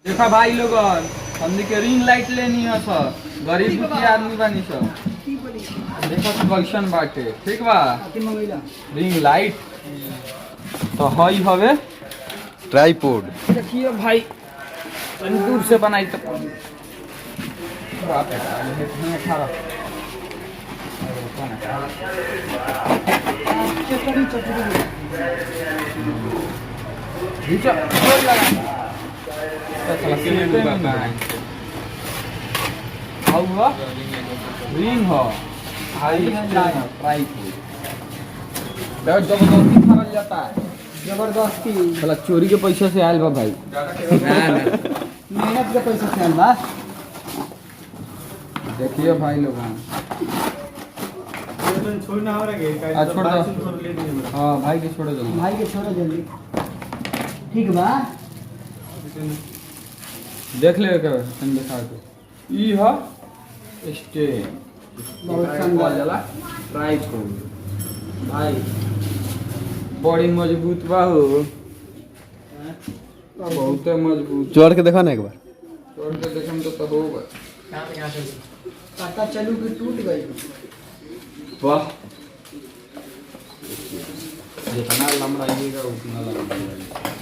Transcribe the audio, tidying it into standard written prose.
देखा भाई लोगन हमनी के रिंग लाइट लेनी है सर, गरीब दुखी आदमी बानी सर। देखो कैसन बाटे, ठीक बा। रिंग लाइट तो हई हवे ट्राइपॉड। देखिए भाई तनी दूर से बनाई तो रिंग हो जबरदस्ती खरल जाता है, जबरदस्ती साला चोरी के पैसे से आयल बा भाई। मेहनत के पैसा से बा। देखिए भाई लोग, छोड़ ना हो रहा छोड़ दो। हाँ भाई के छोड़ो जल्दी, भाई के छोड़ो जल्दी। ठीक बा, देख ले के दिखा के ई ह स्टेन बहुत सुंदर जाला ट्राइपॉड भाई, बड़ी मजबूत बा हो, बहुत मजबूत। चोर के देखा ना एक बार। तोड़ के देखम तो होगा। पता चलू कि टूट गई। वाह, जितना लंबा रहेगा उतना लंबा रहेगा।